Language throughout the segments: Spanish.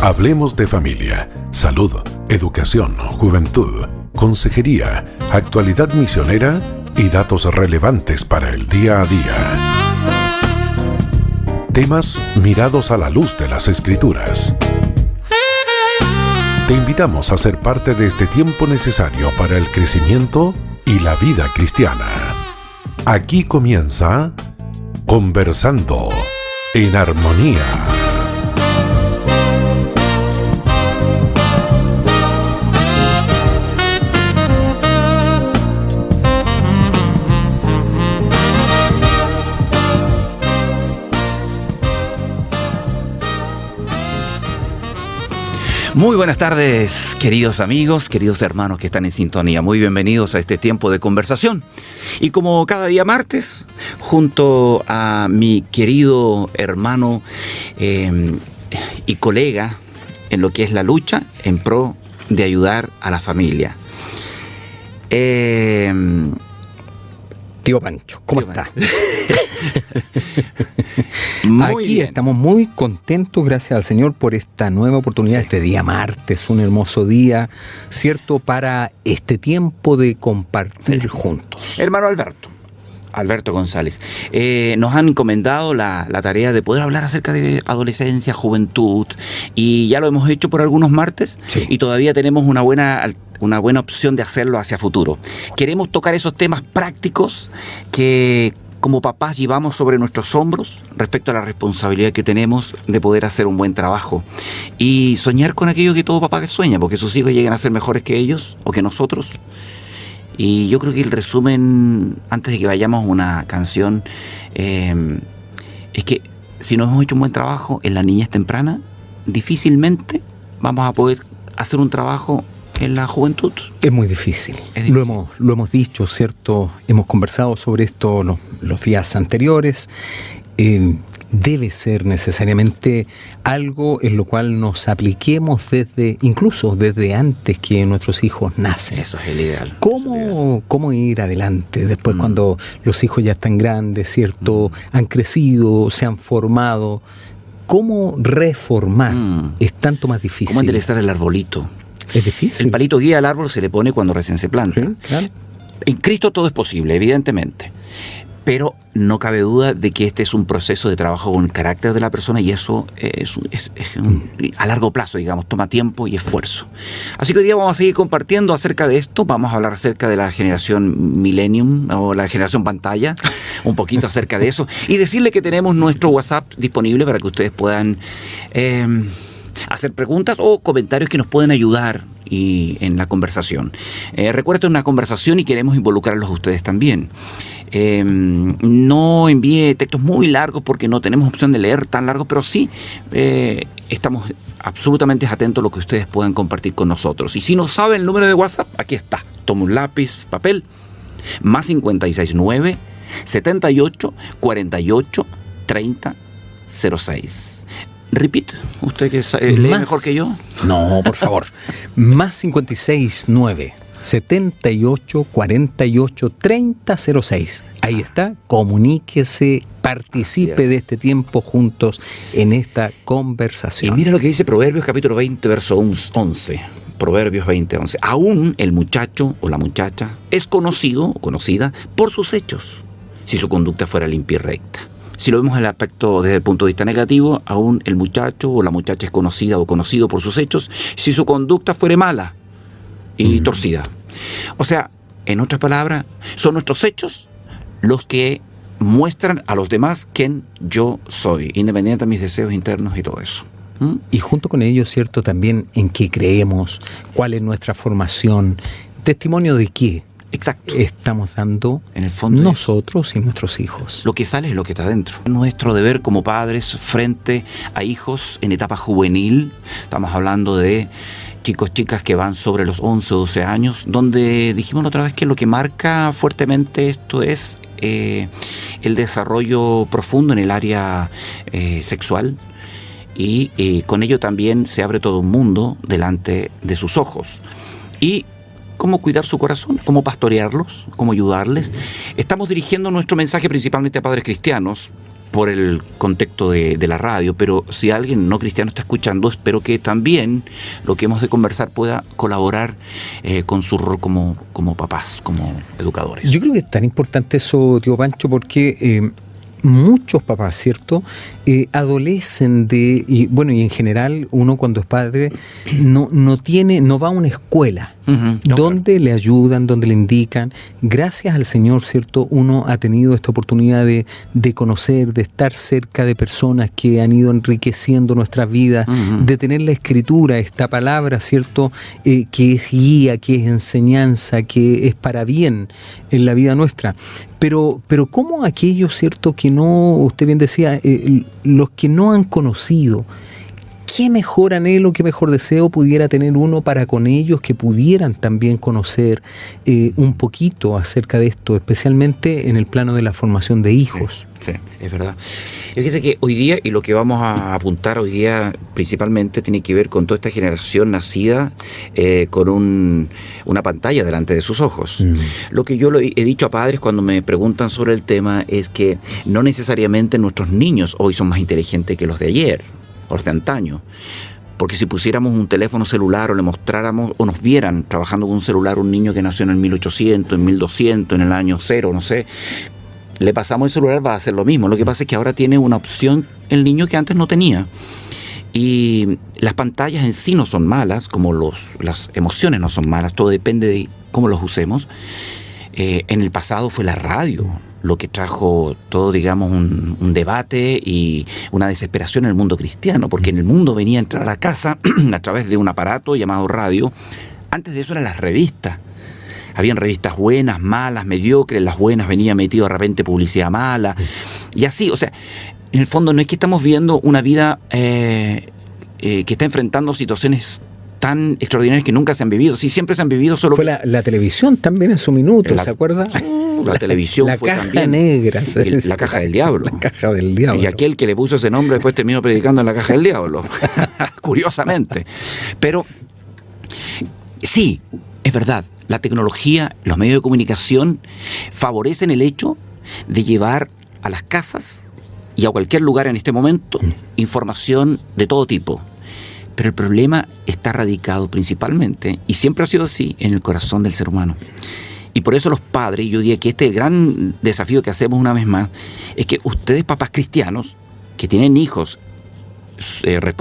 Hablemos de familia, salud, educación, juventud, consejería, actualidad misionera y datos relevantes para el día a día. Temas mirados a la luz de las Escrituras. Te invitamos a ser parte de este tiempo necesario para el crecimiento y la vida cristiana. Aquí comienza Conversando en Armonía. Muy buenas tardes, queridos amigos, queridos hermanos que están en sintonía. Muy bienvenidos a este tiempo de conversación. Y como cada día martes, junto a mi querido hermano y colega en lo que es la lucha en pro de ayudar a la familia. Tío Pancho, ¿cómo está? Muy Aquí bien. estamos muy contentos, gracias al Señor, por esta nueva oportunidad, Sí. este día martes, un hermoso día, ¿cierto? Para este tiempo de compartir juntos. Hermano Alberto González, nos han encomendado la tarea de poder hablar acerca de adolescencia, juventud, y ya lo hemos hecho por algunos martes, Sí. y todavía tenemos una buena opción de hacerlo hacia futuro. Queremos tocar esos temas prácticos que como papás llevamos sobre nuestros hombros respecto a la responsabilidad que tenemos de poder hacer un buen trabajo y soñar con aquello que todo papá sueña, porque sus hijos lleguen a ser mejores que ellos o que nosotros. Y yo creo que el resumen, antes de que vayamos a una canción, es que si no hemos hecho un buen trabajo en la niñez temprana, difícilmente vamos a poder hacer un trabajo en la juventud. Es muy difícil. Es difícil. Lo hemos dicho, ¿cierto? Hemos conversado sobre esto los días anteriores. Debe ser necesariamente algo en lo cual nos apliquemos incluso desde antes que nuestros hijos nacen. Eso es el ideal. Eso es el ideal. ¿Cómo ir adelante después cuando los hijos ya están grandes, ¿cierto? Han crecido, se han formado? ¿Cómo reformar? Es tanto más difícil. ¿Cómo enderezar el arbolito? Es difícil. El palito guía al árbol se le pone cuando recién se planta. Sí, claro. En Cristo todo es posible, evidentemente. Pero no cabe duda de que este es un proceso de trabajo con el carácter de la persona y eso es a largo plazo, digamos, toma tiempo y esfuerzo. Así que hoy día vamos a seguir compartiendo acerca de esto. Vamos a hablar acerca de la generación Millennium o la generación pantalla, un poquito acerca de eso. Y decirle que tenemos nuestro WhatsApp disponible para que ustedes puedan hacer preguntas o comentarios que nos pueden ayudar en la conversación. Recuerda, es una conversación y queremos involucrarlos a ustedes también. No envíe textos muy largos porque no tenemos opción de leer tan largos, pero sí estamos absolutamente atentos a lo que ustedes puedan compartir con nosotros. Y si no sabe el número de WhatsApp, aquí está. Toma un lápiz, papel, más 569 78 48 30 06. Repite, usted que lee mejor que yo. No, por favor. Más 569 78 48 30 06. Ahí está. Comuníquese, participe de este tiempo juntos en esta conversación. Y mira lo que dice Proverbios capítulo 20, verso 11. Proverbios 20, 11. Aún el muchacho o la muchacha es conocido o conocida por sus hechos, si su conducta fuera limpia y recta. Si lo vemos en el aspecto desde el punto de vista negativo, aún el muchacho o la muchacha es conocida o conocido por sus hechos si su conducta fuere mala y torcida. O sea, en otras palabras, son nuestros hechos los que muestran a los demás quién yo soy, independiente de mis deseos internos y todo eso. Y junto con ello, ¿cierto? También en qué creemos, cuál es nuestra formación, testimonio de qué Exacto. estamos dando En el fondo nosotros y nuestros hijos. Lo que sale es lo que está dentro. Nuestro deber como padres frente a hijos en etapa juvenil, estamos hablando de chicos, chicas que van sobre los 11 o 12 años, donde dijimos la otra vez que lo que marca fuertemente esto es el desarrollo profundo en el área sexual, y con ello también se abre todo un mundo delante de sus ojos. Y cómo cuidar su corazón, cómo pastorearlos, cómo ayudarles. Estamos dirigiendo nuestro mensaje principalmente a padres cristianos, por el contexto de la radio, pero si alguien no cristiano está escuchando, espero que también lo que hemos de conversar pueda colaborar con su rol como papás, como educadores. Yo creo que es tan importante eso, tío Pancho, porque muchos papás, ¿cierto?, adolecen y en general uno cuando es padre no va a una escuela donde le ayudan, donde le indican. Gracias al Señor, ¿cierto?, uno ha tenido esta oportunidad de conocer, de estar cerca de personas que han ido enriqueciendo nuestras vidas, de tener la Escritura, esta palabra, ¿cierto?, que es guía, que es enseñanza, que es para bien en la vida nuestra. Pero ¿cómo aquellos, ¿cierto?, que no, usted bien decía, los que no han conocido, qué mejor anhelo, qué mejor deseo pudiera tener uno para con ellos que pudieran también conocer un poquito acerca de esto, especialmente en el plano de la formación de hijos? Sí, es verdad. Fíjese que hoy día, y lo que vamos a apuntar hoy día principalmente tiene que ver con toda esta generación nacida con una pantalla delante de sus ojos. Lo que yo he dicho a padres cuando me preguntan sobre el tema es que no necesariamente nuestros niños hoy son más inteligentes que los de ayer o los de antaño. Porque si pusiéramos un teléfono celular o le mostráramos o nos vieran trabajando con un celular un niño que nació en el 1800, en 1200, en el año 0, no sé, le pasamos el celular, va a hacer lo mismo. Lo que pasa es que ahora tiene una opción el niño que antes no tenía. Y las pantallas en sí no son malas, como las emociones no son malas, todo depende de cómo los usemos. En el pasado fue la radio lo que trajo todo, digamos, un debate y una desesperación en el mundo cristiano, porque en el mundo venía a entrar a casa a través de un aparato llamado radio. Antes de eso eran las revistas. Habían revistas buenas, malas, mediocres. Las buenas venía metido de repente publicidad mala. Y así, o sea, en el fondo no es que estamos viendo una vida que está enfrentando situaciones tan extraordinarias que nunca se han vivido. Sí, siempre se han vivido, solo... Fue la televisión también en su minuto, ¿se acuerda? La televisión la fue caja también... negra. La caja del diablo. La caja del diablo. Y aquel que le puso ese nombre después terminó predicando en la caja del diablo. Curiosamente. Pero sí, es verdad. La tecnología, los medios de comunicación favorecen el hecho de llevar a las casas y a cualquier lugar en este momento información de todo tipo. Pero el problema está radicado principalmente, y siempre ha sido así, en el corazón del ser humano. Y por eso los padres, yo diría que este es el gran desafío que hacemos una vez más, es que ustedes, papás cristianos, que tienen hijos,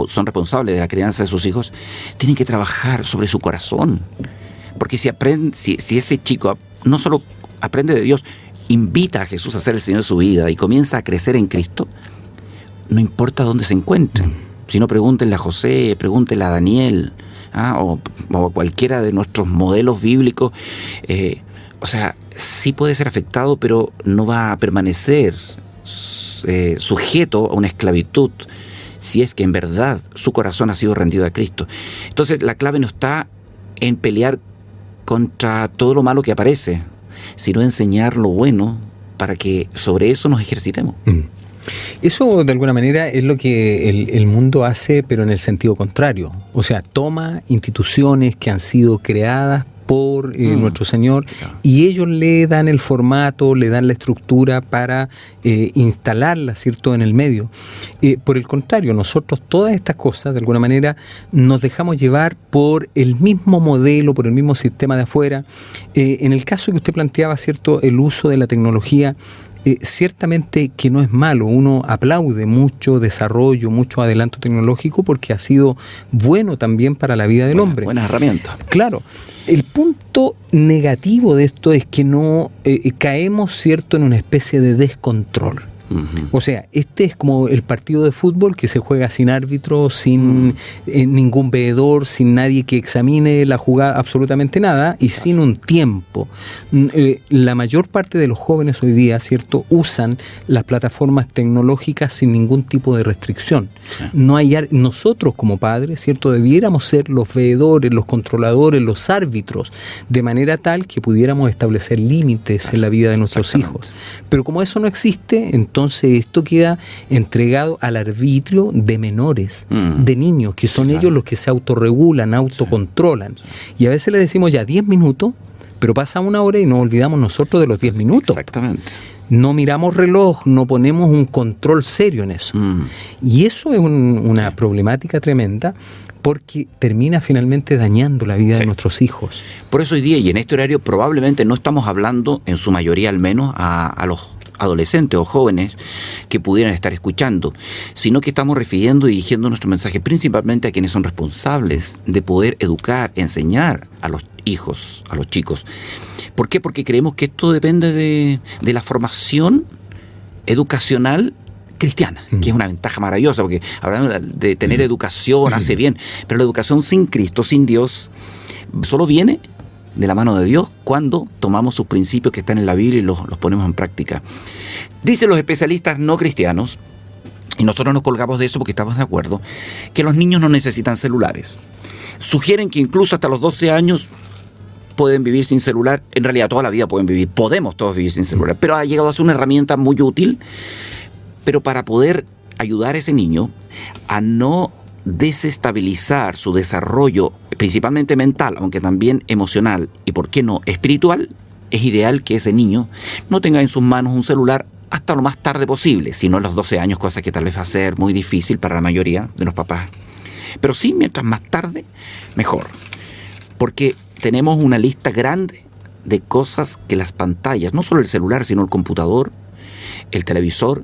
son responsables de la crianza de sus hijos, tienen que trabajar sobre su corazón. Porque si ese chico no solo aprende de Dios, invita a Jesús a ser el Señor de su vida y comienza a crecer en Cristo, no importa dónde se encuentren. Si no, pregúntenle a José, pregúntenle a Daniel, o a cualquiera de nuestros modelos bíblicos. O sea, sí puede ser afectado, pero no va a permanecer sujeto a una esclavitud si es que en verdad su corazón ha sido rendido a Cristo. Entonces, la clave no está en pelear contra todo lo malo que aparece, sino enseñar lo bueno para que sobre eso nos ejercitemos. Eso de alguna manera es lo que el mundo hace, pero en el sentido contrario. O sea, toma instituciones que han sido creadas por nuestro Señor, y ellos le dan el formato, le dan la estructura para instalarla, ¿cierto?, en el medio. Por el contrario, nosotros todas estas cosas, de alguna manera, nos dejamos llevar por el mismo modelo, por el mismo sistema de afuera. En el caso que usted planteaba, ¿cierto?, el uso de la tecnología, ciertamente que no es malo. Uno aplaude mucho desarrollo, mucho adelanto tecnológico, porque ha sido bueno también para la vida del hombre. Buenas herramientas. Claro. El punto negativo de esto es que no caemos, ¿cierto?, en una especie de descontrol. O sea, este es como el partido de fútbol que se juega sin árbitro, sin ningún veedor, sin nadie que examine la jugada, absolutamente nada, y sin un tiempo. La mayor parte de los jóvenes hoy día, ¿cierto?, usan las plataformas tecnológicas sin ningún tipo de restricción. No hay nosotros como padres, ¿cierto?, debiéramos ser los veedores, los controladores, los árbitros, de manera tal que pudiéramos establecer límites en la vida de nuestros hijos. Pero como eso no existe, entonces esto queda entregado al arbitrio de menores, de niños, que son ellos los que se autorregulan, autocontrolan. Y a veces le decimos ya 10 minutos, pero pasa una hora y nos olvidamos nosotros de los 10 minutos. Exactamente. no miramos reloj, no ponemos un control serio en eso. Y eso es una problemática tremenda, porque termina finalmente dañando la vida de nuestros hijos. Por eso hoy día y en este horario probablemente no estamos hablando, en su mayoría al menos, a los adolescentes o jóvenes que pudieran estar escuchando, sino que estamos refiriendo y dirigiendo nuestro mensaje principalmente a quienes son responsables de poder educar, enseñar a los hijos, a los chicos. ¿Por qué? Porque creemos que esto depende de la formación educacional cristiana, que es una ventaja maravillosa, porque hablando de tener educación hace bien, pero la educación sin Cristo, sin Dios, solo viene de la mano de Dios cuando tomamos sus principios que están en la Biblia y los ponemos en práctica. Dicen los especialistas no cristianos, y nosotros nos colgamos de eso porque estamos de acuerdo, que los niños no necesitan celulares. Sugieren que incluso hasta los 12 años pueden vivir sin celular. En realidad toda la vida podemos todos vivir sin celular, pero ha llegado a ser una herramienta muy útil, pero para poder ayudar a ese niño a no desestabilizar su desarrollo, principalmente mental, aunque también emocional y, ¿por qué no?, espiritual, es ideal que ese niño no tenga en sus manos un celular hasta lo más tarde posible, si no a los 12 años, cosa que tal vez va a ser muy difícil para la mayoría de los papás. Pero sí, mientras más tarde, mejor. Porque tenemos una lista grande de cosas que las pantallas, no solo el celular, sino el computador, el televisor,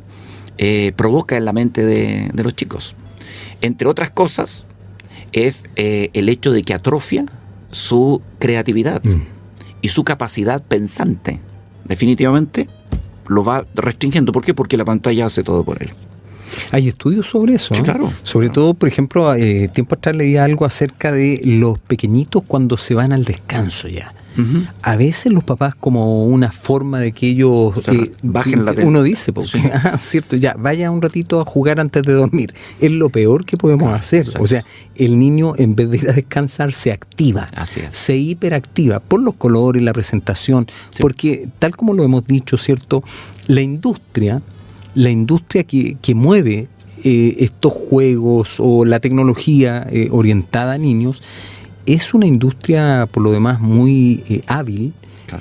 provoca en la mente de los chicos. Entre otras cosas, es el hecho de que atrofia su creatividad y su capacidad pensante. Definitivamente lo va restringiendo. ¿Por qué? Porque la pantalla hace todo por él. Hay estudios sobre eso, sí, ¿no? Claro. Sobre todo, por ejemplo, tiempo atrás leía algo acerca de los pequeñitos cuando se van al descanso ya. A veces los papás, como una forma de que ellos bajen la tensión. Uno dice, porque, cierto, ya, vaya un ratito a jugar antes de dormir. Es lo peor que podemos hacer. Exacto. O sea, el niño, en vez de ir a descansar, se activa, se hiperactiva por los colores, la presentación, porque tal como lo hemos dicho, cierto, la industria que mueve estos juegos o la tecnología orientada a niños es una industria, por lo demás, muy hábil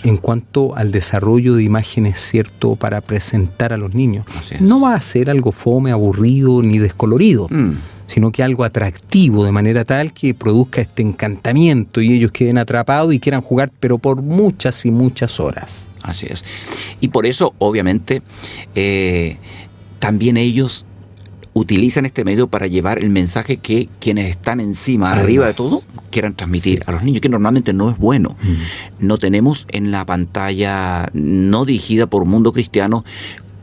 en cuanto al desarrollo de imágenes, cierto, para presentar a los niños. No va a ser algo fome, aburrido ni descolorido, sino que algo atractivo, de manera tal que produzca este encantamiento y ellos queden atrapados y quieran jugar, pero por muchas y muchas horas. Así es. Y por eso, obviamente, también ellos utilizan este medio para llevar el mensaje que quienes están encima, arriba de todo, quieran transmitir a los niños, que normalmente no es bueno. No tenemos en la pantalla no dirigida por Mundo Cristiano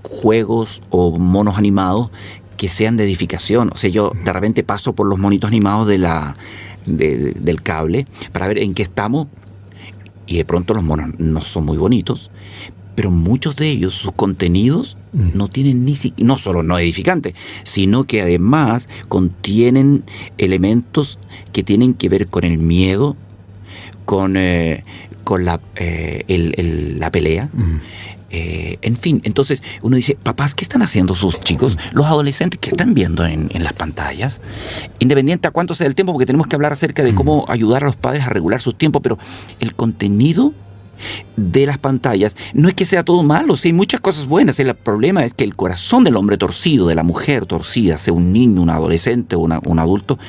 juegos o monos animados que sean de edificación. O sea, yo de repente paso por los monitos animados del cable para ver en qué estamos, y de pronto los monos no son muy bonitos, pero muchos de ellos, sus contenidos, no tienen no solo no edificantes, sino que además contienen elementos que tienen que ver con el miedo, con la pelea. En fin, entonces uno dice, papás, ¿qué están haciendo sus chicos? Los adolescentes, ¿qué están viendo en las pantallas? Independiente a cuánto sea el tiempo, porque tenemos que hablar acerca de cómo ayudar a los padres a regular sus tiempos, pero el contenido de las pantallas no es que sea todo malo, sí, hay muchas cosas buenas. El problema es que el corazón del hombre torcido, de la mujer torcida, sea un niño, un adolescente o un adulto,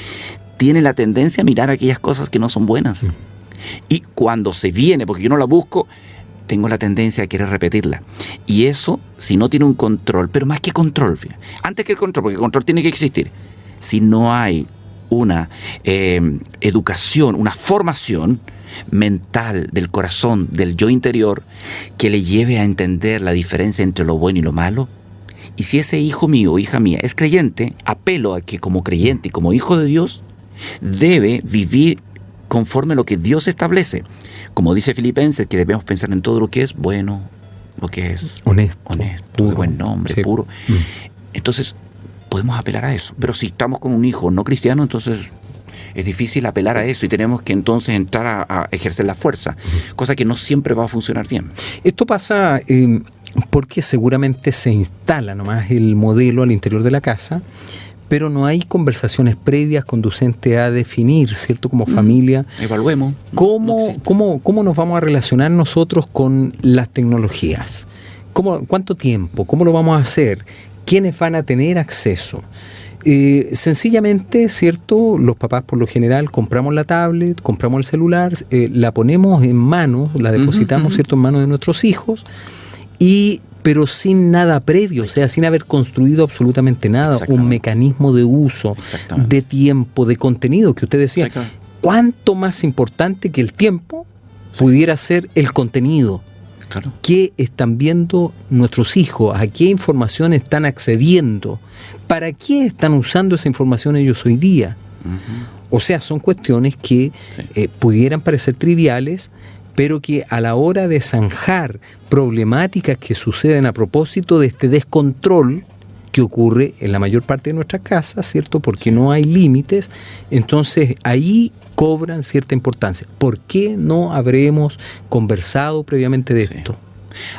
tiene la tendencia a mirar aquellas cosas que no son buenas. Y cuando se viene, porque yo no la busco, tengo la tendencia a querer repetirla. Y eso, si no tiene un control, pero más que control, antes que el control, porque el control tiene que existir, si no hay una educación, una formación mental del corazón, del yo interior, que le lleve a entender la diferencia entre lo bueno y lo malo. Y si ese hijo mío o hija mía es creyente, apelo a que como creyente y como hijo de Dios debe vivir conforme a lo que Dios establece. Como dice Filipenses, que debemos pensar en todo lo que es bueno, lo que es honesto, de buen nombre, puro. Entonces podemos apelar a eso. Pero si estamos con un hijo no cristiano, entonces es difícil apelar a eso y tenemos que entonces entrar a ejercer la fuerza, cosa que no siempre va a funcionar bien. Esto pasa porque seguramente se instala nomás el modelo al interior de la casa, pero no hay conversaciones previas conducentes a definir, ¿cierto? Como familia. Evaluemos. ¿Cómo nos vamos a relacionar nosotros con las tecnologías? ¿Cuánto tiempo? ¿Cómo lo vamos a hacer? ¿Quiénes van a tener acceso? Sencillamente, ¿cierto? Los papás por lo general compramos la tablet, compramos el celular, la ponemos en manos, la depositamos, ¿cierto?, en manos de nuestros hijos, pero sin nada previo, o sea, sin haber construido absolutamente nada, un mecanismo de uso, de tiempo, de contenido, que usted decía, ¿cuánto más importante que el tiempo pudiera ser el contenido? Claro. ¿Qué están viendo nuestros hijos? ¿A qué información están accediendo? ¿Para qué están usando esa información ellos hoy día? O sea, son cuestiones que pudieran parecer triviales, pero que a la hora de zanjar problemáticas que suceden a propósito de este descontrol que ocurre en la mayor parte de nuestras casas, ¿cierto? Porque no hay límites, entonces ahí cobran cierta importancia. ¿Por qué no habremos conversado previamente de esto?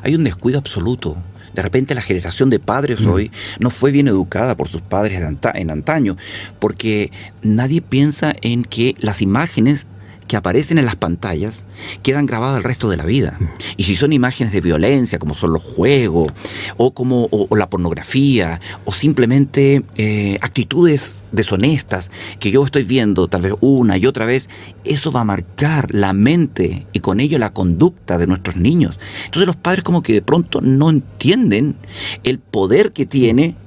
Hay un descuido absoluto. De repente la generación de padres hoy no fue bien educada por sus padres en antaño, porque nadie piensa en que las imágenes que aparecen en las pantallas quedan grabadas el resto de la vida. Y si son imágenes de violencia, como son los juegos, o la pornografía, o simplemente actitudes deshonestas que yo estoy viendo tal vez una y otra vez, eso va a marcar la mente y con ello la conducta de nuestros niños. Entonces los padres como que de pronto no entienden el poder que tiene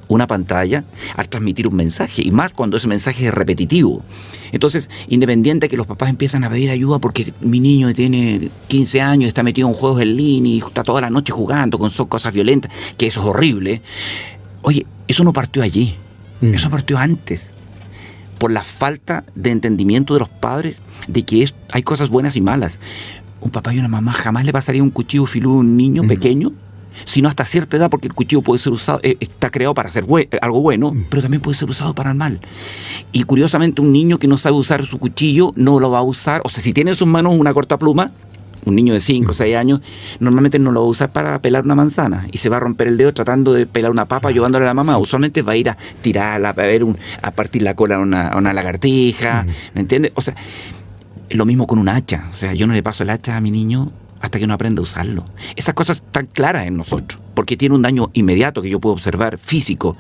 una pantalla al transmitir un mensaje, y más cuando ese mensaje es repetitivo. Entonces, independiente de que los papás empiezan a pedir ayuda porque mi niño tiene 15 años, está metido en juegos en línea y está toda la noche jugando con cosas violentas, que eso es horrible. Oye, eso no partió allí, eso partió antes, por la falta de entendimiento de los padres de que hay cosas buenas y malas. Un papá y una mamá jamás le pasaría un cuchillo filudo a un niño pequeño, sino hasta cierta edad, porque el cuchillo puede ser usado, está creado para hacer algo bueno, pero también puede ser usado para el mal. Y curiosamente un niño que no sabe usar su cuchillo no lo va a usar, o sea, si tiene en sus manos una cortapluma, un niño de 5 o 6 años, normalmente no lo va a usar para pelar una manzana, y se va a romper el dedo tratando de pelar una papa, llevándole a la mamá. Usualmente va a ir a tirarla, a partir la cola a una lagartija, ¿me entiendes? O sea, lo mismo con un hacha. O sea, yo no le paso el hacha a mi niño hasta que no aprenda a usarlo. Esas cosas están claras en nosotros, porque tiene un daño inmediato que yo puedo observar, físico,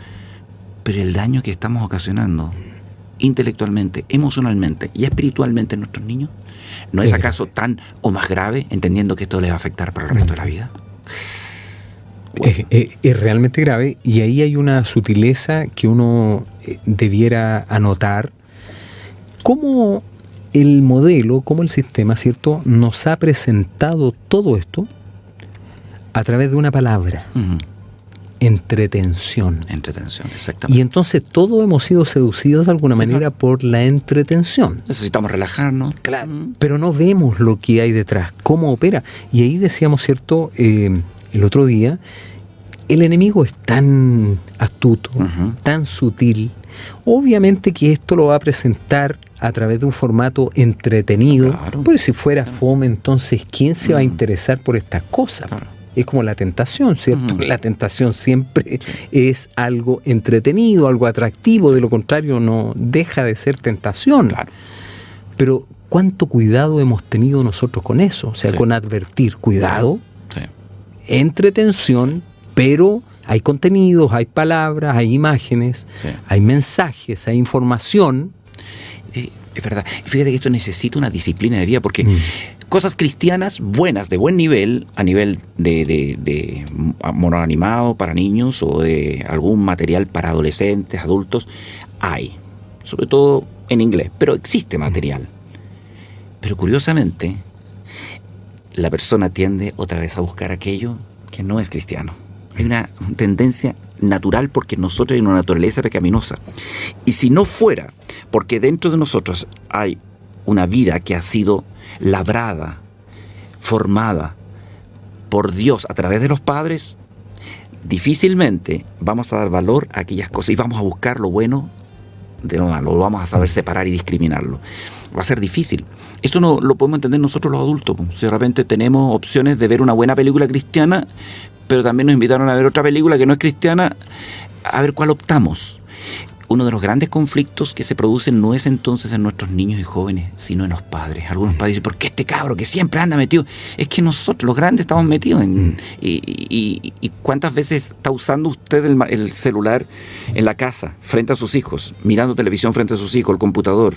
pero el daño que estamos ocasionando intelectualmente, emocionalmente y espiritualmente en nuestros niños, ¿no es acaso tan o más grave, entendiendo que esto les va a afectar para el resto de la vida? Bueno. Es realmente grave, y ahí hay una sutileza que uno debiera anotar. ¿Cómo el modelo, como el sistema, ¿cierto?, nos ha presentado todo esto a través de una palabra? Entretención. Entretención, exactamente. Y entonces todos hemos sido seducidos de alguna manera por la entretención. Necesitamos relajarnos. Claro. Pero no vemos lo que hay detrás, cómo opera. Y ahí decíamos, ¿cierto?, el otro día, el enemigo es tan astuto, tan sutil. Obviamente que esto lo va a presentar a través de un formato entretenido. Claro. Porque si fuera fome, entonces, ¿quién se va a interesar por estas cosas? Claro. Es como la tentación, ¿cierto? La tentación siempre es algo entretenido, algo atractivo. De lo contrario, no deja de ser tentación. Claro. Pero ¿cuánto cuidado hemos tenido nosotros con eso? O sea, con advertir, cuidado, entretención, pero hay contenidos, hay palabras, hay imágenes, hay mensajes, hay información. Es verdad. Fíjate que esto necesita una disciplina de vida, porque cosas cristianas buenas, de buen nivel, a nivel de mono animado para niños o de algún material para adolescentes, adultos, hay. Sobre todo en inglés, pero existe material. Pero curiosamente, la persona tiende otra vez a buscar aquello que no es cristiano. Hay una tendencia natural, porque nosotros hay una naturaleza pecaminosa. Y si no fuera porque dentro de nosotros hay una vida que ha sido labrada, formada por Dios a través de los padres, difícilmente vamos a dar valor a aquellas cosas y vamos a buscar lo bueno de lo malo, vamos a saber separar y discriminarlo. Va a ser difícil. Esto no lo podemos entender nosotros los adultos. Si de repente tenemos opciones de ver una buena película cristiana, pero también nos invitaron a ver otra película que no es cristiana, a ver cuál optamos. uno de los grandes conflictos que se producen no es entonces en nuestros niños y jóvenes, sino en los padres. Algunos padres dicen, ¿por qué este cabro que siempre anda metido? Es que nosotros, los grandes, estamos metidos en... Y ¿cuántas veces está usando usted el celular en la casa, frente a sus hijos, mirando televisión frente a sus hijos, el computador?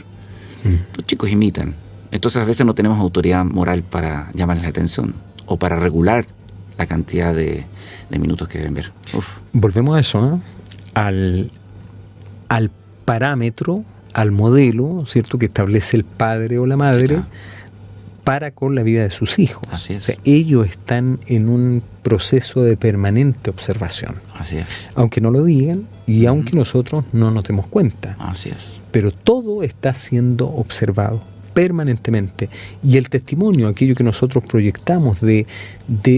Los chicos imitan. Entonces a veces no tenemos autoridad moral para llamarles la atención o para regular la cantidad de minutos que deben ver. Uf. Volvemos a eso, al parámetro, al modelo, ¿cierto?, que establece el padre o la madre, sí, claro, para con la vida de sus hijos. Así es. O sea, ellos están en un proceso de permanente observación. Así es. Aunque no lo digan y aunque nosotros no nos demos cuenta. Así es. Pero todo está siendo observado permanentemente. Y el testimonio, aquello que nosotros proyectamos de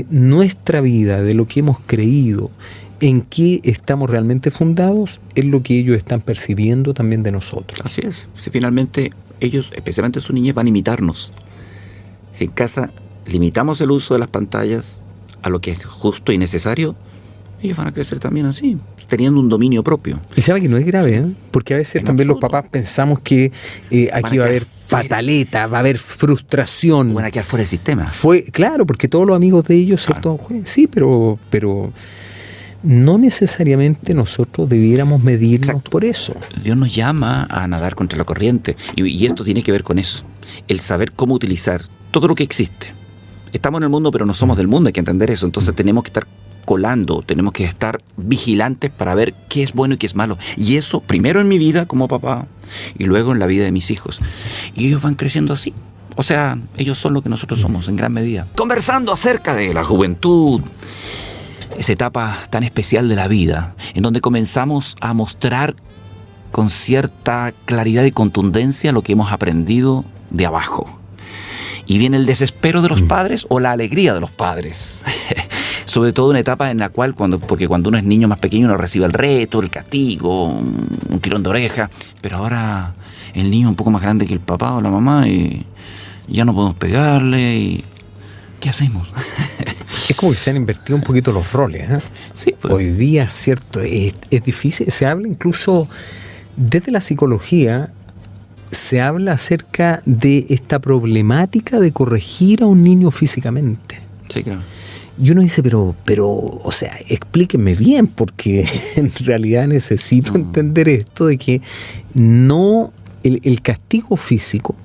nuestra vida, de lo que hemos creído, en qué estamos realmente fundados, es lo que ellos están percibiendo también de nosotros. Así es. Si finalmente ellos, especialmente su niñez, van a imitarnos. Si en casa limitamos el uso de las pantallas a lo que es justo y necesario, ellos van a crecer también así, teniendo un dominio propio. Y sabe que no es grave, porque a veces en también absoluto. Los papás pensamos que aquí va a haber pataleta, va a haber frustración. Van a quedar fuera del sistema. Claro, porque todos los amigos de ellos, claro, sí, pero no necesariamente nosotros debiéramos medirnos. Exacto. Por eso. Dios nos llama a nadar contra la corriente, y esto tiene que ver con eso, el saber cómo utilizar todo lo que existe. Estamos en el mundo, pero no somos del mundo, hay que entender eso. Entonces tenemos que estar colando, tenemos que estar vigilantes para ver qué es bueno y qué es malo. Y eso primero en mi vida como papá y luego en la vida de mis hijos. Y ellos van creciendo así. O sea, ellos son lo que nosotros somos en gran medida. Conversando acerca de la juventud, esa etapa tan especial de la vida, en donde comenzamos a mostrar con cierta claridad y contundencia lo que hemos aprendido de abajo. Y viene el desespero de los padres o la alegría de los padres. Sobre todo una etapa en la cual, porque cuando uno es niño más pequeño, uno recibe el reto, el castigo, un tirón de oreja. Pero ahora el niño es un poco más grande que el papá o la mamá y ya no podemos pegarle. Y ¿qué hacemos? Es como que se han invertido un poquito los roles, ¿eh? Sí, pues. Hoy día, cierto, es difícil. Se habla incluso desde la psicología, se habla acerca de esta problemática de corregir a un niño físicamente. Sí, claro. Y uno dice, pero, o sea, explíquenme bien, porque en realidad necesito entender esto de que no el castigo físico,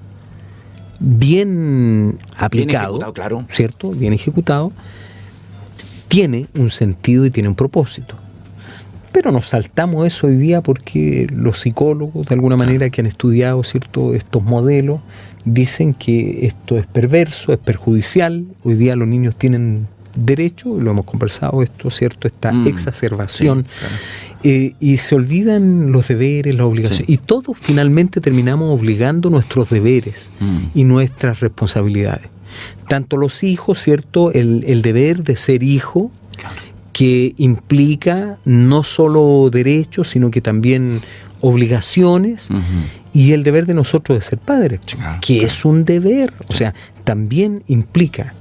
bien aplicado, bien ejecutado, claro, ¿cierto? Bien ejecutado, tiene un sentido y tiene un propósito. Pero nos saltamos eso hoy día porque los psicólogos, de alguna manera, que han estudiado, ¿cierto?, estos modelos, dicen que esto es perverso, es perjudicial. Hoy día los niños tienen derecho, lo hemos conversado esto, ¿cierto?, esta exacerbación, sí, claro. Y se olvidan los deberes, las obligaciones, sí. Y todos finalmente terminamos obligando nuestros deberes y nuestras responsabilidades. Tanto los hijos, ¿cierto?, el deber de ser hijo, claro, que implica no solo derechos, sino que también obligaciones, y el deber de nosotros de ser padres, claro, que claro, es un deber, o sea, también implica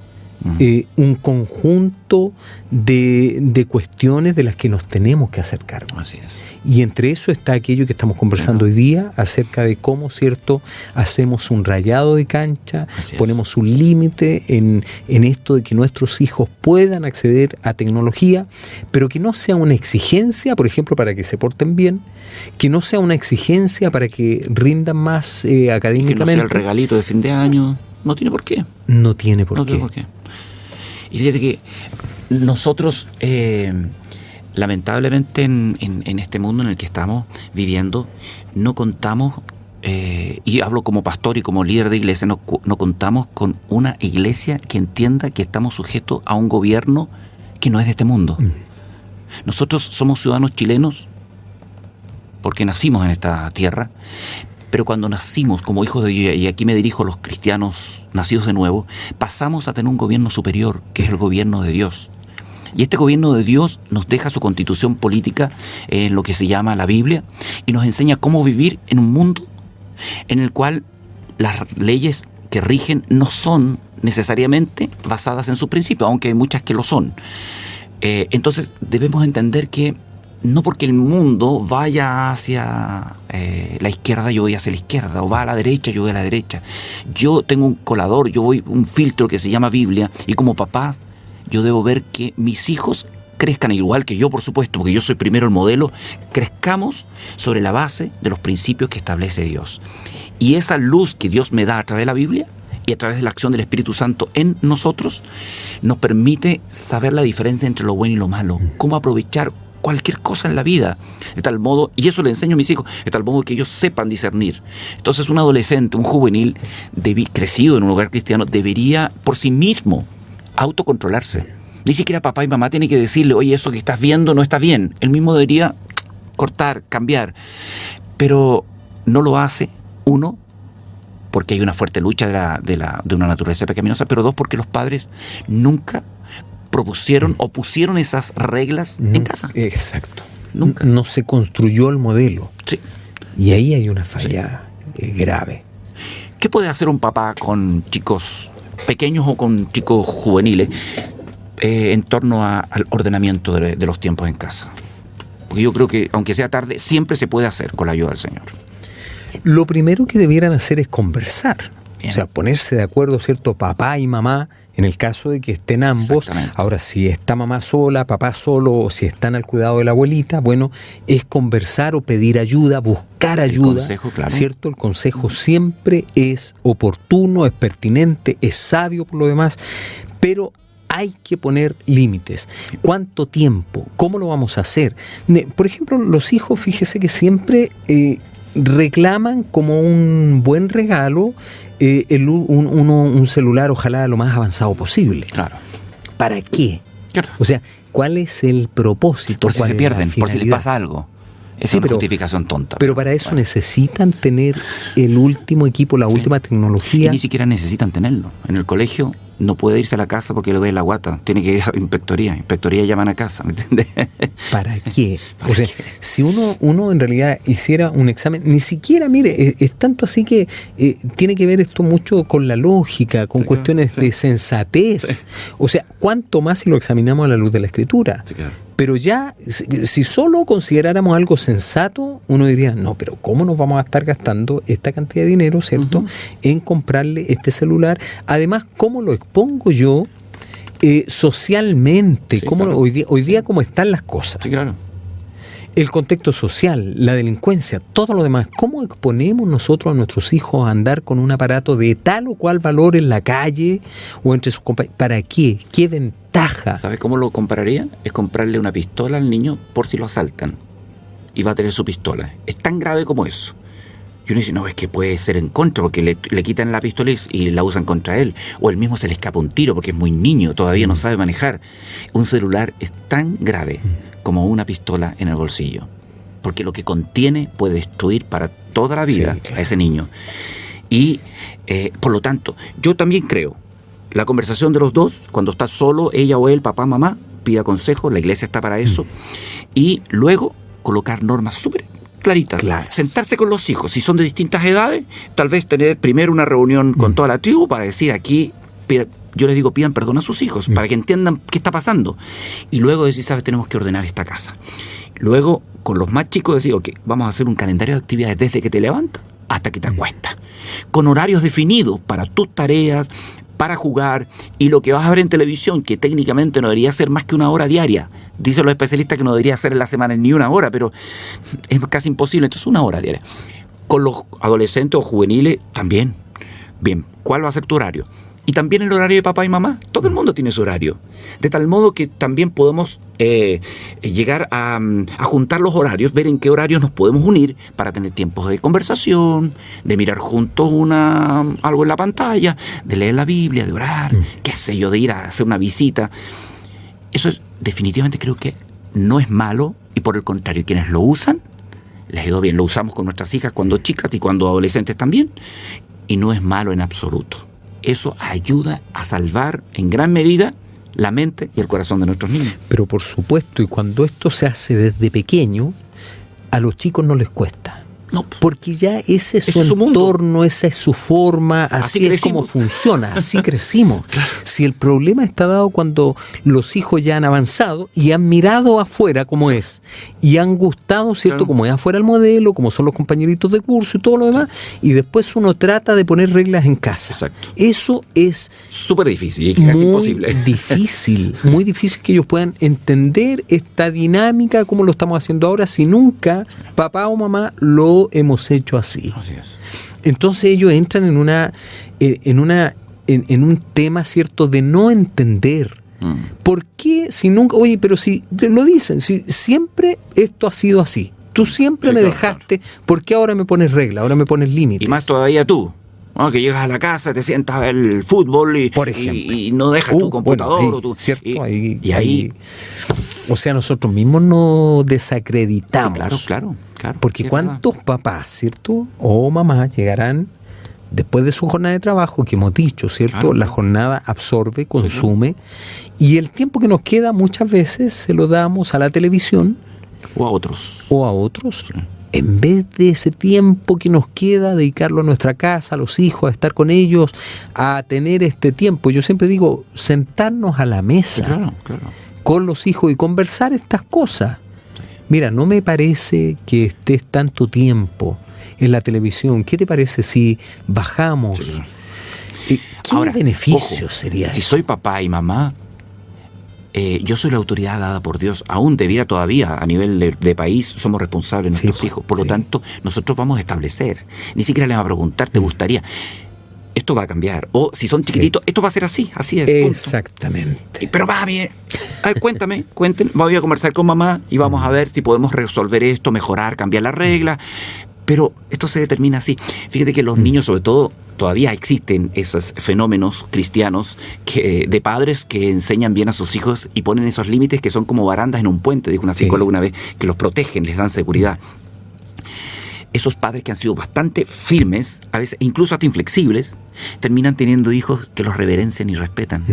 un conjunto de cuestiones de las que nos tenemos que hacer cargo. Así es. Y entre eso está aquello que estamos conversando hoy día acerca de cómo, ¿cierto?, hacemos un rayado de cancha, ponemos un límite en esto de que nuestros hijos puedan acceder a tecnología, pero que no sea una exigencia, por ejemplo, para que se porten bien, que no sea una exigencia para que rindan más académicamente. Y que no sea el regalito de fin de año. No tiene por qué. No tiene por qué. Y fíjate que nosotros, lamentablemente, en este mundo en el que estamos viviendo, no contamos, y hablo como pastor y como líder de iglesia, no contamos con una iglesia que entienda que estamos sujetos a un gobierno que no es de este mundo. Nosotros somos ciudadanos chilenos porque nacimos en esta tierra, pero cuando nacimos como hijos de Dios, y aquí me dirijo a los cristianos nacidos de nuevo, pasamos a tener un gobierno superior, que es el gobierno de Dios. Y este gobierno de Dios nos deja su constitución política en lo que se llama la Biblia, y nos enseña cómo vivir en un mundo en el cual las leyes que rigen no son necesariamente basadas en sus principios, aunque hay muchas que lo son. Entonces debemos entender que no porque el mundo vaya hacia la izquierda, yo voy hacia la izquierda, o va a la derecha, yo voy a la derecha. Yo tengo un colador, yo voy un filtro que se llama Biblia, y como papá yo debo ver que mis hijos crezcan igual que yo, por supuesto, porque yo soy primero el modelo, crezcamos sobre la base de los principios que establece Dios. Y esa luz que Dios me da a través de la Biblia y a través de la acción del Espíritu Santo en nosotros, nos permite saber la diferencia entre lo bueno y lo malo, cómo aprovechar cualquier cosa en la vida, de tal modo, y eso le enseño a mis hijos, de tal modo que ellos sepan discernir. Entonces un adolescente, un juvenil crecido en un hogar cristiano, debería por sí mismo autocontrolarse. Ni siquiera papá y mamá tienen que decirle, oye, eso que estás viendo no está bien. Él mismo debería cortar, cambiar, pero no lo hace, uno, porque hay una fuerte lucha de una naturaleza pecaminosa, pero dos, porque los padres nunca propusieron o pusieron esas reglas en casa. Exacto. Nunca. No se construyó el modelo. Sí. Y ahí hay una falla grave. ¿Qué puede hacer un papá con chicos pequeños o con chicos juveniles en torno al ordenamiento de los tiempos en casa? Porque yo creo que, aunque sea tarde, siempre se puede hacer con la ayuda del Señor. Lo primero que debieran hacer es conversar. Bien. O sea, ponerse de acuerdo, ¿cierto? Papá y mamá, en el caso de que estén ambos. Ahora, si está mamá sola, papá solo, o si están al cuidado de la abuelita, bueno, es conversar o pedir ayuda, buscar ayuda. El consejo, claro. ¿Cierto? El consejo siempre es oportuno, es pertinente, es sabio por lo demás, pero hay que poner límites. ¿Cuánto tiempo? ¿Cómo lo vamos a hacer? Por ejemplo, los hijos, fíjese que siempre reclaman como un buen regalo un celular, ojalá lo más avanzado posible. Claro. ¿Para qué? Claro. O sea, ¿cuál es el propósito? Por si ¿Cuál se es pierden, la por si les finalidad? pasa algo. Esa Sí, es una justificación tonta. Pero para eso necesitan tener el último equipo, la última tecnología. Y ni siquiera necesitan tenerlo. En el colegio no puede irse a la casa porque le duele la guata. Tiene que ir a inspectoría. Inspectoría llaman a casa, ¿me entiendes? ¿Para qué? O sea, si uno en realidad hiciera un examen, ni siquiera, mire, es tanto así que tiene que ver esto mucho con la lógica, con cuestiones de sensatez. Sí. O sea, ¿cuánto más si lo examinamos a la luz de la Escritura? Sí, claro. Pero ya, si solo consideráramos algo sensato, uno diría, no, pero ¿cómo nos vamos a estar gastando esta cantidad de dinero, ¿cierto?, en comprarle este celular? Además, ¿cómo lo expongo yo socialmente? Sí, ¿Cómo claro. hoy día cómo están las cosas? Sí, claro. El contexto social, la delincuencia, todo lo demás. ¿Cómo exponemos nosotros a nuestros hijos a andar con un aparato de tal o cual valor en la calle o entre sus compañeros? ¿Para qué? ¿Qué ventaja? ¿Sabes cómo lo compararía? Es comprarle una pistola al niño por si lo asaltan. Y va a tener su pistola. Es tan grave como eso. Y uno dice, no, es que puede ser en contra, porque le quitan la pistola y la usan contra él. O él mismo se le escapa un tiro porque es muy niño, todavía no sabe manejar. Un celular es tan grave como una pistola en el bolsillo, porque lo que contiene puede destruir para toda la vida, sí, claro, a ese niño. Y por lo tanto, yo también creo, la conversación de los dos, cuando está solo, ella o él, papá, mamá, pida consejo, la iglesia está para eso, y luego colocar normas súper claritas, claro, sentarse con los hijos, si son de distintas edades, tal vez tener primero una reunión con toda la tribu para decir aquí, yo les digo, pidan perdón a sus hijos, para que entiendan qué está pasando. Y luego decir, sabes, tenemos que ordenar esta casa. Luego, con los más chicos, decir, ok, vamos a hacer un calendario de actividades desde que te levantas hasta que te acuestas. Con horarios definidos para tus tareas, para jugar, y lo que vas a ver en televisión, que técnicamente no debería ser más que 1 hora diaria. Dicen los especialistas que no debería ser en la semana ni 1 hora, pero es casi imposible, entonces 1 hora diaria. Con los adolescentes o juveniles, también. Bien, ¿cuál va a ser tu horario? Y también el horario de papá y mamá. Todo el mundo tiene su horario. De tal modo que también podemos llegar a juntar los horarios, ver en qué horarios nos podemos unir para tener tiempos de conversación, de mirar juntos algo en la pantalla, de leer la Biblia, de orar, qué sé yo, de ir a hacer una visita. Eso es, definitivamente creo que no es malo, y por el contrario, quienes lo usan, les ha ido bien. Lo usamos con nuestras hijas cuando chicas y cuando adolescentes también, y no es malo en absoluto. Eso ayuda a salvar en gran medida la mente y el corazón de nuestros niños. Pero por supuesto, y cuando esto se hace desde pequeño, a los chicos no les cuesta. No. Porque ya ese es su Ese es su mundo. entorno, esa es su forma, así es crecimos. como funciona, así crecimos. Si el problema está dado cuando los hijos ya han avanzado y han mirado afuera como es, y han gustado, ¿cierto? Claro. Como es afuera el modelo, como son los compañeritos de curso y todo lo demás, y después uno trata de poner reglas en casa. Exacto. Eso es Súper difícil y casi muy imposible. muy difícil que ellos puedan entender esta dinámica como lo estamos haciendo ahora si nunca papá o mamá lo hemos hecho así. Así es. Entonces ellos entran en un tema, ¿cierto?, de no entender. ¿Por qué si nunca? Oye, pero si lo dicen, si siempre esto ha sido así. Tú siempre Sí, me claro, dejaste, ¿por qué ahora me pones regla? Ahora me pones límites. Y más todavía tú, ¿no? Que llegas a la casa, te sientas a ver el fútbol Por ejemplo. y no dejas tu computador. Bueno, ahí, o tu, ¿cierto? y ahí o sea, nosotros mismos nos desacreditamos. Sí, claro. Porque Sí, es cuántos papás, ¿cierto? O mamás llegarán después de su jornada de trabajo, que hemos dicho, ¿cierto? Claro. La jornada absorbe, consume, y el tiempo que nos queda muchas veces se lo damos a la televisión verdad. O a otros. o a otros. En vez de ese tiempo que nos queda, dedicarlo a nuestra casa, a los hijos, a estar con ellos, a tener este tiempo. Yo siempre digo, sentarnos a la mesa Claro. con los hijos y conversar estas cosas. Mira, no me parece que estés tanto tiempo en la televisión. ¿Qué te parece si bajamos? Sí. ¿Qué Ahora, beneficio ojo, sería si eso? soy papá y mamá, yo soy la autoridad dada por Dios. Aún debiera todavía, a nivel de país, somos responsables de Sí, nuestros hijos. Por lo sí. tanto, nosotros vamos a establecer. Ni siquiera les vamos a preguntar, ¿te gustaría? Esto va a cambiar. O si son chiquititos, esto va a ser así es. Punto. Exactamente. Pero mami, a ver, cuéntame, voy a conversar con mamá y vamos a ver si podemos resolver esto, mejorar, cambiar la regla. Pero esto se determina así. Fíjate que los niños, sobre todo, todavía existen esos fenómenos cristianos de padres que enseñan bien a sus hijos y ponen esos límites que son como barandas en un puente, dijo una Sí. psicóloga una vez, que los protegen, les dan seguridad. Esos padres que han sido bastante firmes, a veces incluso hasta inflexibles, terminan teniendo hijos que los reverencian y respetan.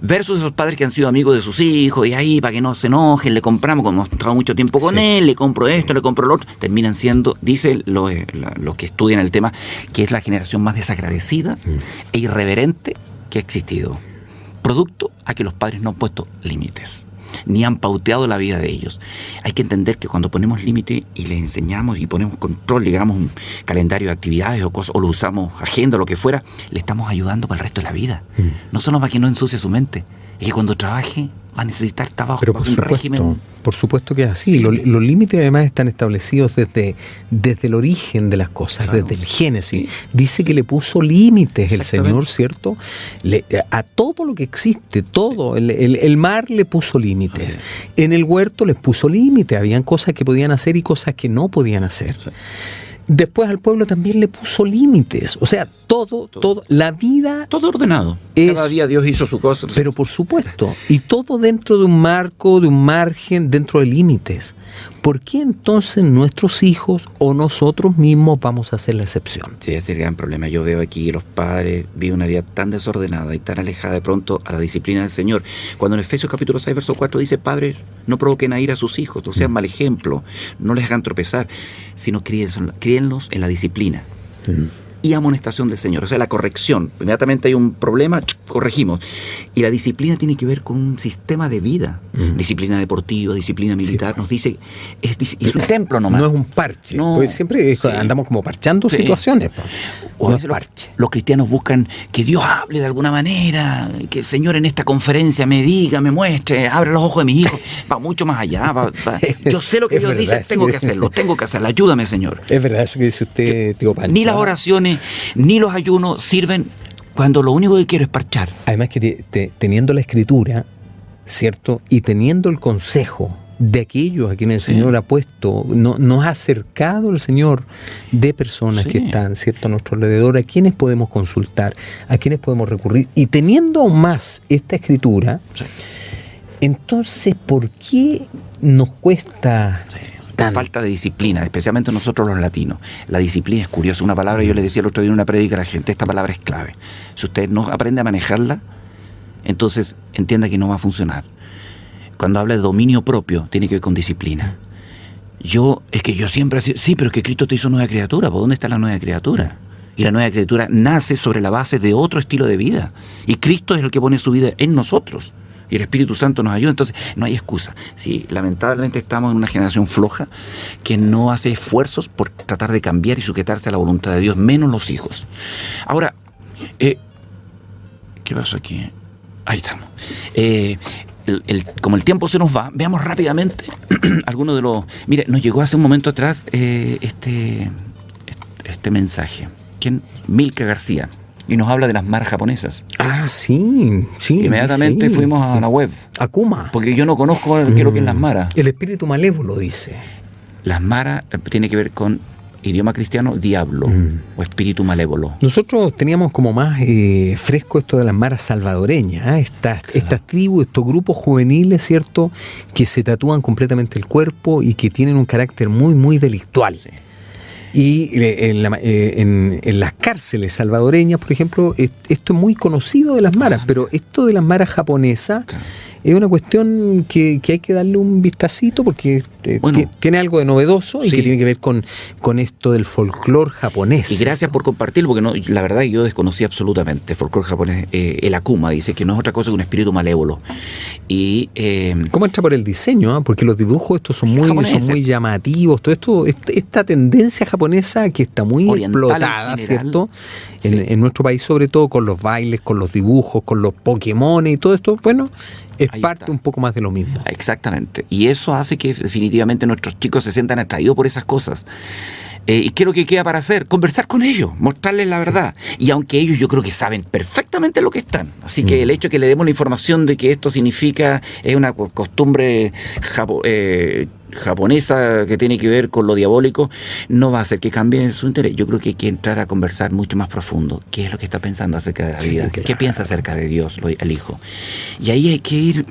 Versus esos padres que han sido amigos de sus hijos y ahí, para que no se enojen, le compramos, como hemos estado mucho tiempo con él, le compro esto, le compro lo otro, terminan siendo, dice los que estudian el tema, que es la generación más desagradecida e irreverente que ha existido. Producto a que los padres no han puesto límites, ni han pauteado la vida de ellos. Hay que entender que cuando ponemos límite y les enseñamos y ponemos control, le damos un calendario de actividades o cosas, o lo usamos agenda o lo que fuera, le estamos ayudando para el resto de la vida. No solo para que no ensucie su mente, es que cuando trabaje va a necesitar estar bajo Pero un régimen. por supuesto que es así. Los límites además están establecidos desde el origen de las cosas, Claro. desde el Génesis. Sí. Dice que le puso límites el Exactamente. Señor, ¿cierto? A todo lo que existe, todo. El mar le puso límites. Así En el huerto les puso límites. Habían cosas que podían hacer y cosas que no podían hacer. Sí. Después al pueblo también le puso límites. O sea, todo, la vida. Todo ordenado. Es- Cada día Dios hizo su cosa. Pero por supuesto, y todo dentro de un marco, de un margen, dentro de límites. ¿Por qué entonces nuestros hijos o nosotros mismos vamos a hacer la excepción? Sí, ese es el gran problema. Yo veo aquí que los padres viven una vida tan desordenada y tan alejada de pronto a la disciplina del Señor. Cuando en Efesios capítulo 6, verso 4 dice, padres, no provoquen a ir a sus hijos, no sean mal ejemplo, no les hagan tropezar, sino críenlos en la disciplina y amonestación del Señor. O sea, la corrección. Inmediatamente hay un problema, corregimos. Y la disciplina tiene que ver con un sistema de vida. Disciplina deportiva, disciplina militar. Nos dice, es un templo nomás. No es un parche. No. Pues siempre Sí. andamos como parchando Sí. situaciones. O a No es veces parche. los cristianos buscan que Dios hable de alguna manera, que el Señor en esta conferencia me diga, me muestre, abra los ojos de mis hijos. Va mucho más allá. Yo sé lo que Es Dios verdad, dice, tengo sí. que hacerlo, ayúdame, Señor. Es verdad eso que dice usted, tío Pancho. Ni las oraciones, ni los ayunos sirven cuando lo único que quiero es parchar. Además que teniendo la escritura, ¿cierto? Y teniendo el consejo de aquellos a quienes el Señor ha puesto, nos ha acercado el Señor de personas Sí. que están, ¿cierto?, a nuestro alrededor, a quienes podemos consultar, a quienes podemos recurrir. Y teniendo aún más esta escritura, Sí. entonces, ¿por qué nos cuesta La tanto? falta de disciplina, especialmente nosotros los latinos. La disciplina es curiosa. Una palabra, yo le decía el otro día en una prédica a la gente, esta palabra es clave. Si usted no aprende a manejarla, entonces entienda que no va a funcionar. Cuando habla de dominio propio, tiene que ver con disciplina. Es que yo siempre decía, sí, pero es que Cristo te hizo nueva criatura. ¿Por dónde está la nueva criatura? Y la nueva criatura nace sobre la base de otro estilo de vida. Y Cristo es el que pone su vida en nosotros. Y el Espíritu Santo nos ayuda. Entonces, no hay excusa. Sí, lamentablemente estamos en una generación floja que no hace esfuerzos por tratar de cambiar y sujetarse a la voluntad de Dios, menos los hijos. Ahora, ¿qué pasó aquí? Ahí estamos. Como el tiempo se nos va, veamos rápidamente algunos de los... Mire, nos llegó hace un momento atrás este mensaje. ¿Quién? Milka García. Y nos habla de las maras japonesas. Ah, sí. Inmediatamente fuimos a la web. Akuma. Porque yo no conozco qué es lo que es las maras. El espíritu malévolo, dice. Las maras tiene que ver con idioma cristiano, diablo o espíritu malévolo. Nosotros teníamos como más fresco esto de las maras salvadoreñas, Estas tribus, estos grupos juveniles, ¿cierto?, que se tatúan completamente el cuerpo y que tienen un carácter muy, muy delictual. Sí. Y en las cárceles salvadoreñas, por ejemplo, esto es muy conocido de las maras, pero esto de las maras japonesas es una cuestión que hay que darle un vistacito porque tiene algo de novedoso y que tiene que ver con esto del folclore japonés. Y gracias por compartirlo, porque la verdad yo desconocí absolutamente el folclore japonés. El Akuma dice que no es otra cosa que un espíritu malévolo. Y ¿cómo entra por el diseño? Porque los dibujos estos son muy llamativos. Todo esto, esta tendencia japonesa que está muy explotada, ¿cierto? Sí. En nuestro país, sobre todo con los bailes, con los dibujos, con los Pokémon y todo esto, es ahí parte un poco más de lo mismo. Exactamente. Y eso hace que definitivamente nuestros chicos se sientan atraídos por esas cosas. ¿Y qué es lo que queda para hacer? Conversar con ellos, mostrarles la verdad. Y aunque ellos yo creo que saben perfectamente lo que están. Así que el hecho de que le demos la información de que esto significa, es una costumbre japonesa que tiene que ver con lo diabólico, no va a hacer que cambien su interés. Yo creo que hay que entrar a conversar mucho más profundo. ¿Qué es lo que está pensando acerca de la vida? Claro. ¿Qué piensa acerca de Dios, el hijo? Y ahí hay que ir...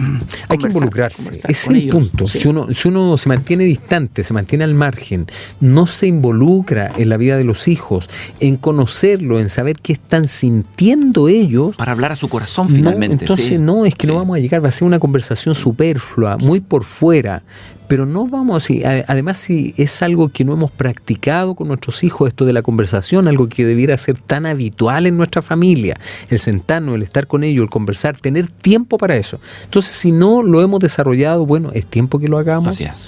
hay que involucrarse. Ese es el punto. Sí. Si uno se mantiene distante, se mantiene al margen, no se involucra en la vida de los hijos, en conocerlo, en saber qué están sintiendo ellos... para hablar a su corazón finalmente. Entonces no vamos a llegar, va a ser una conversación superflua, muy por fuera. Pero no vamos, además si es algo que no hemos practicado con nuestros hijos, esto de la conversación, algo que debiera ser tan habitual en nuestra familia, el sentarnos, el estar con ellos, el conversar, tener tiempo para eso. Entonces, si no lo hemos desarrollado, es tiempo que lo hagamos. Así es.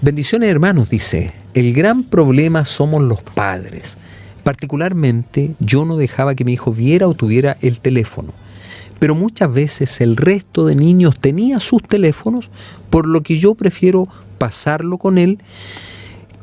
Bendiciones, hermanos, dice, el gran problema somos los padres. Particularmente, yo no dejaba que mi hijo viera o tuviera el teléfono. Pero muchas veces el resto de niños tenía sus teléfonos, por lo que yo prefiero pasarlo con él.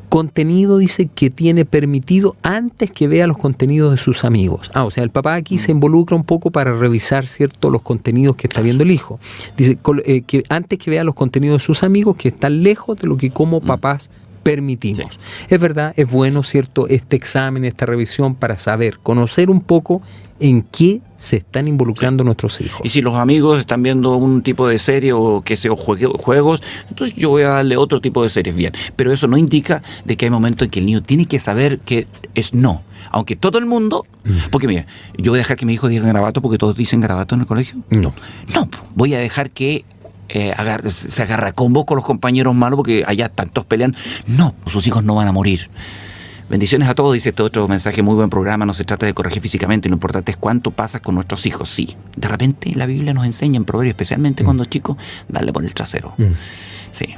Contenido, dice, que tiene permitido antes que vea los contenidos de sus amigos. O sea, el papá aquí se involucra un poco para revisar, ¿cierto?, los contenidos que está viendo el hijo. Dice que antes que vea los contenidos de sus amigos, que están lejos de lo que como papás permitimos. Sí. Es verdad, es bueno, ¿cierto?, este examen, esta revisión para saber, conocer un poco en qué se están involucrando nuestros hijos. Y si los amigos están viendo un tipo de serie o juegos, entonces yo voy a darle otro tipo de series, bien. Pero eso no indica de que hay momentos en que el niño tiene que saber que es no. Aunque todo el mundo... Porque mira, yo voy a dejar que mi hijo diga garabato porque todos dicen garabato en el colegio. No, voy a dejar que se agarra combo con los compañeros malos porque allá tantos pelean. No, sus hijos no van a morir. Bendiciones a todos, dice este otro mensaje, muy buen programa, no se trata de corregir físicamente, lo importante es cuánto pasas con nuestros hijos. Sí, de repente la Biblia nos enseña en Proverbios, especialmente cuando chicos, darle por el trasero. Sí.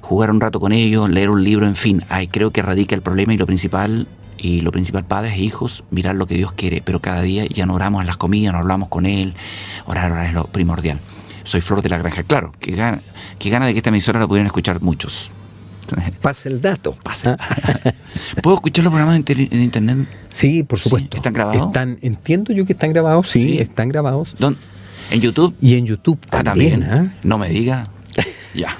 Jugar un rato con ellos, leer un libro, en fin, creo que radica el problema y lo principal, padres e hijos, mirar lo que Dios quiere, pero cada día ya no oramos en las comidas, no hablamos con Él, orar es lo primordial. Soy Flor de la Granja, claro, que gana de que esta emisora la pudieran escuchar muchos. Pase el dato. ¿Puedo escuchar los programas en internet? Sí, por supuesto. ¿Sí? ¿Están grabados? Entiendo yo que están grabados, sí. Están grabados. ¿En YouTube? Y en YouTube también. No me diga. Ya.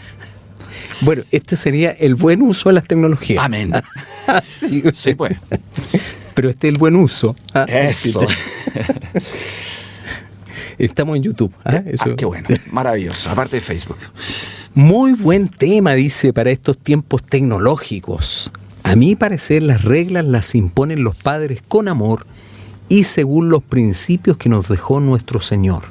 Bueno, este sería el buen uso de las tecnologías. Amén. Sí, pues. Pero este es el buen uso. Eso. Estamos en YouTube. Qué bueno. Maravilloso. Aparte de Facebook. Muy buen tema, dice, para estos tiempos tecnológicos. A mi parecer, las reglas las imponen los padres con amor y según los principios que nos dejó nuestro Señor.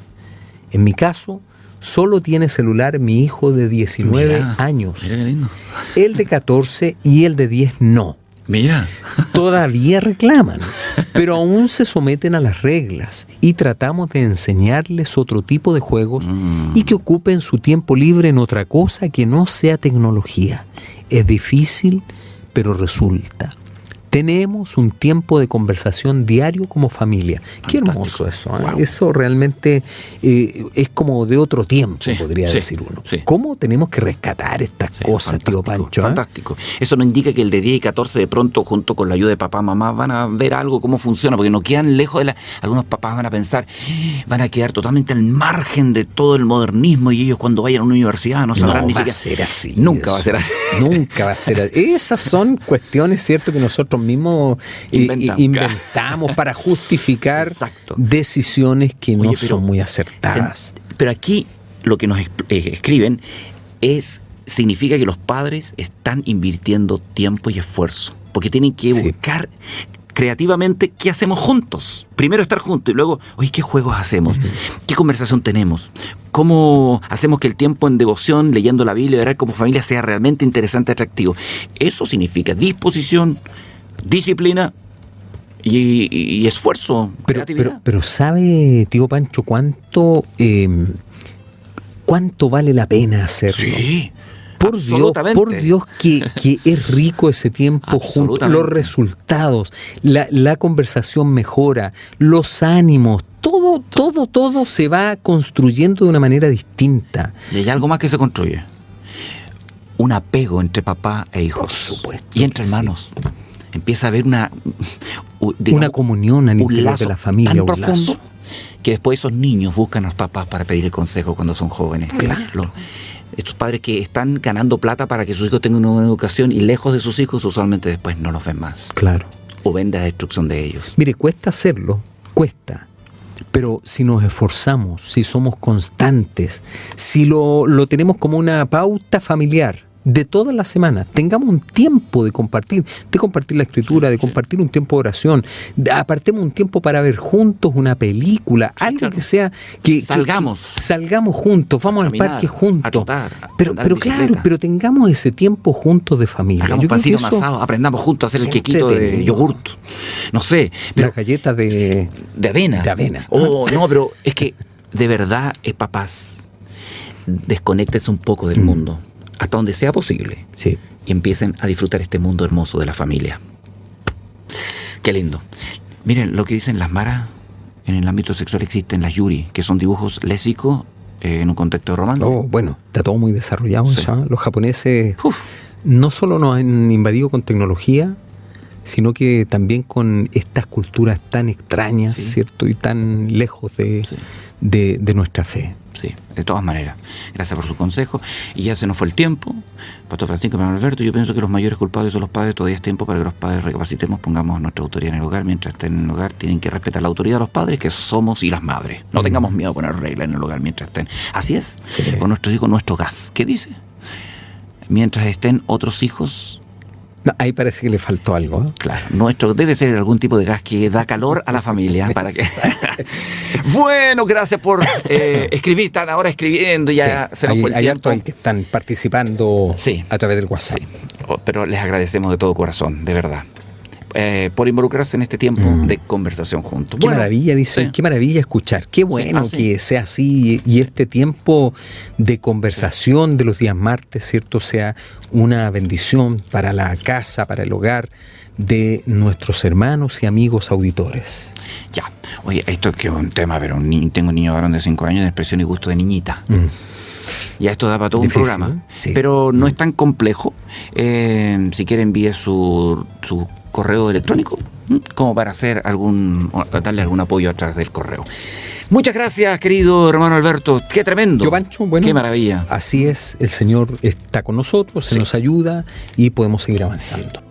En mi caso, Solo tiene celular mi hijo de 19 años. Mira qué lindo. El de 14 y el de 10 no. Mira. Todavía reclaman, pero aún se someten a las reglas y tratamos de enseñarles otro tipo de juegos y que ocupen su tiempo libre en otra cosa que no sea tecnología. Es difícil, pero resulta. Tenemos un tiempo de conversación diario como familia. Qué hermoso eso, ¿eh? Wow. Eso realmente es como de otro tiempo, podría decir uno. Sí. ¿Cómo tenemos que rescatar estas cosas, tío Pancho? Fantástico. Eso nos indica que el de 10 y 14 de pronto, junto con la ayuda de papá, mamá, van a ver algo, cómo funciona, porque no quedan lejos de algunos papás van a pensar, van a quedar totalmente al margen de todo el modernismo y ellos cuando vayan a una universidad no sabrán ni siquiera. No va a ser así. Nunca va a ser así. Nunca va a ser así. Esas son cuestiones, ¿cierto?, que nosotros mismos inventamos para justificar decisiones que no son muy acertadas. Pero aquí lo que nos escriben significa que los padres están invirtiendo tiempo y esfuerzo, porque tienen que buscar creativamente qué hacemos juntos. Primero estar juntos y luego, oye, ¿qué juegos hacemos? ¿Qué conversación tenemos? ¿Cómo hacemos que el tiempo en devoción, leyendo la Biblia y orar como familia sea realmente interesante y atractivo? Eso significa disposición, disciplina y esfuerzo, creatividad. Pero ¿sabe, tío Pancho, cuánto vale la pena hacerlo? Sí. Por Dios que es rico ese tiempo juntos, los resultados, la conversación mejora, los ánimos, todo se va construyendo de una manera distinta. Y hay algo más que se construye: un apego entre papá e hijos. Por supuesto. Y entre hermanos. Sí. Empieza a haber una comunión al interior de la familia, tan profundo que después esos niños buscan a los papás para pedir el consejo cuando son jóvenes. Claro. Estos padres que están ganando plata para que sus hijos tengan una buena educación y lejos de sus hijos usualmente después no los ven más. Claro. O ven de la destrucción de ellos. Mire, cuesta hacerlo, cuesta. Pero si nos esforzamos, si somos constantes, si lo tenemos como una pauta familiar de toda la semana, tengamos un tiempo de compartir la escritura, de compartir un tiempo de oración, apartemos un tiempo para ver juntos una película, algo que sea que salgamos juntos, vamos al parque juntos, pero tengamos ese tiempo juntos de familia. Hagamos pancito amasado, aprendamos juntos a hacer el quequito de yogurt, no sé, pero las galletas de avena. Oh, no, pero es que de verdad, papás, desconéctense un poco del mundo hasta donde sea posible, y empiecen a disfrutar este mundo hermoso de la familia. Qué lindo. Miren, lo que dicen las maras, en el ámbito sexual existen las yuri, que son dibujos lésbicos en un contexto de romance. Oh, bueno, está todo muy desarrollado eso, ¿eh? Los japoneses no solo nos han invadido con tecnología, sino que también con estas culturas tan extrañas, ¿cierto? Y tan lejos de nuestra fe. Sí, de todas maneras. Gracias por su consejo. Y ya se nos fue el tiempo. Pastor Francisco, hermano Alberto, yo pienso que los mayores culpables son los padres. Todavía es tiempo para que los padres recapacitemos, pongamos nuestra autoridad en el hogar. Mientras estén en el hogar, tienen que respetar la autoridad de los padres, que somos, y las madres. No tengamos miedo a poner reglas en el hogar mientras estén. Así es. Sí. Con nuestros hijos, nuestro gas. ¿Qué dice? Mientras estén otros hijos... No, ahí parece que le faltó algo, ¿eh? Claro, nuestro debe ser algún tipo de gas que da calor a la familia. Para que... Bueno, gracias por escribir. Están ahora escribiendo, ya se nos fue el tiempo. Hay que están participando a través del WhatsApp. Sí. Pero les agradecemos de todo corazón, de verdad, por involucrarse en este tiempo de conversación juntos. Qué maravilla, dice, qué maravilla escuchar. Qué bueno que sea así y este tiempo de conversación de los días martes, ¿cierto?, sea una bendición para la casa, para el hogar de nuestros hermanos y amigos auditores. Ya, oye, esto es que es un tema, pero tengo un niño varón de 5 años de expresión y gusto de niñita. Ya esto da para todo un programa, pero no es tan complejo. Si quiere envíe su correo electrónico como para darle algún apoyo a través del correo. Muchas gracias, querido hermano Alberto. Qué tremendo. Yo, Pancho, bueno, qué maravilla. Así es, el Señor está con nosotros, se nos ayuda y podemos seguir avanzando.